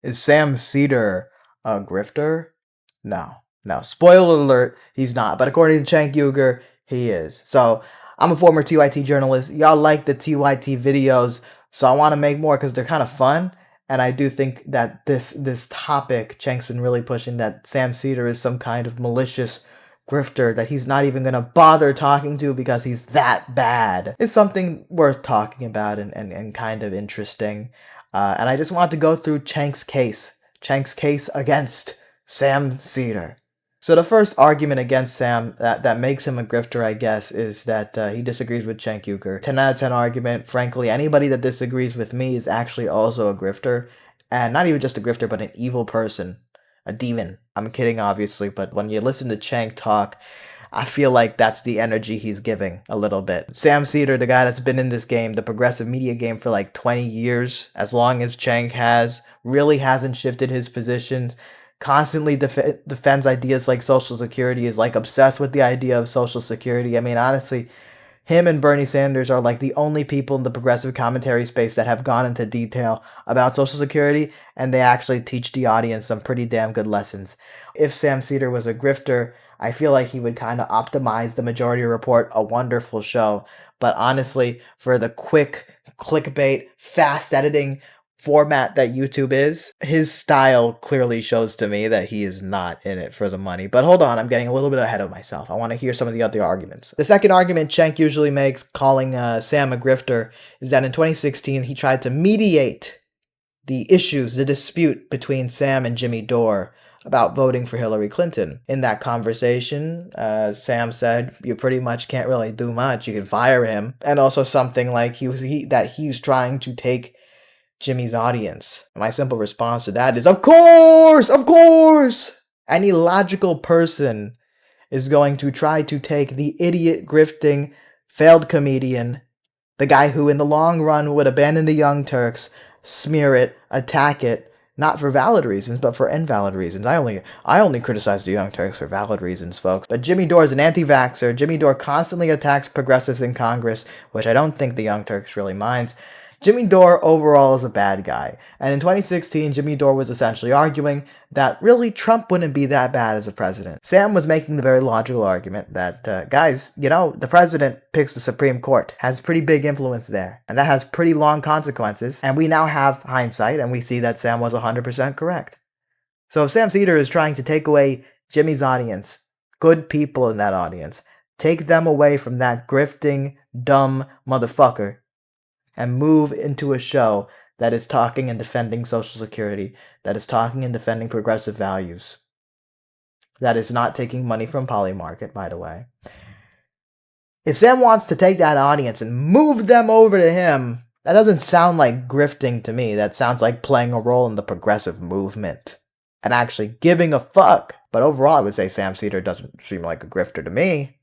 Is Sam Seder a grifter? No, no. Spoiler alert, he's not. But according to Cenk Uygur, he is. So I'm a former TYT journalist. Y'all like the TYT videos, so I want to make more because they're kind of fun. And I do think that this topic, Cenk's been really pushing that Sam Seder is some kind of malicious grifter that he's not even going to bother talking to because he's that bad. It's something worth talking about and kind of interesting. And I just want to go through Cenk's case against Sam Seder. So the first argument against Sam that makes him a grifter, I guess, is that he disagrees with Cenk Uygur. 10 out of 10 argument. Frankly, anybody that disagrees with me is actually also a grifter. And not even just a grifter, but an evil person. A demon. I'm kidding, obviously, but when you listen to Cenk talk, I feel like that's the energy he's giving a little bit. Sam Seder, the guy that's been in this game, the progressive media game for like 20 years, as long as Cenk has, really hasn't shifted his positions, constantly defends ideas like Social Security, is like obsessed with the idea of Social Security. I mean, honestly, him and Bernie Sanders are like the only people in the progressive commentary space that have gone into detail about Social Security, and they actually teach the audience some pretty damn good lessons. If Sam Seder was a grifter, I feel like he would kind of optimize the Majority Report, a wonderful show. But honestly, for the quick clickbait, fast editing format that YouTube is, his style clearly shows to me that he is not in it for the money. But hold on, I'm getting a little bit ahead of myself. I want to hear some of the other arguments. The second argument Cenk usually makes, calling Sam a grifter, is that in 2016 he tried to mediate the issues, the dispute between Sam and Jimmy Dore about voting for Hillary Clinton. In that conversation, Sam said, you pretty much can't really do much. You can fire him. And also something like that he's trying to take Jimmy's audience. My simple response to that is, of course, of course. Any logical person is going to try to take the idiot, grifting, failed comedian, the guy who in the long run would abandon the Young Turks, smear it, attack it, not for valid reasons, but for invalid reasons. I only criticize the Young Turks for valid reasons, folks. But Jimmy Dore is an anti-vaxxer. Jimmy Dore constantly attacks progressives in Congress, which I don't think the Young Turks really minds. Jimmy Dore overall is a bad guy. And in 2016, Jimmy Dore was essentially arguing that really Trump wouldn't be that bad as a president. Sam was making the very logical argument that, guys, you know, the president picks the Supreme Court, has pretty big influence there, and that has pretty long consequences. And we now have hindsight, and we see that Sam was 100% correct. So if Sam Seder is trying to take away Jimmy's audience, good people in that audience, take them away from that grifting, dumb motherfucker, and move into a show that is talking and defending Social Security, that is talking and defending progressive values, that is not taking money from Polymarket, by the way. If Sam wants to take that audience and move them over to him, that doesn't sound like grifting to me. That sounds like playing a role in the progressive movement and actually giving a fuck. But overall, I would say Sam Seder doesn't seem like a grifter to me.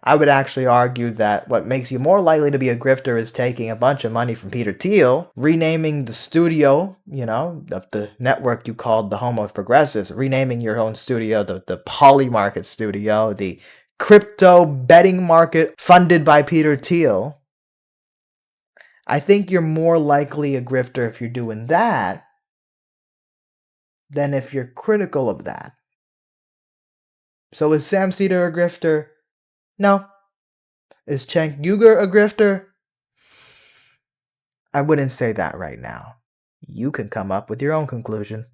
I would actually argue that what makes you more likely to be a grifter is taking a bunch of money from Peter Thiel, renaming the studio, you know, of the network you called the home of progressives, renaming your own studio the Polymarket studio, the crypto betting market funded by Peter Thiel. I think you're more likely a grifter if you're doing that than if you're critical of that. So is Sam Seder a grifter? No. Is Cenk Uygur a grifter? I wouldn't say that right now. You can come up with your own conclusion.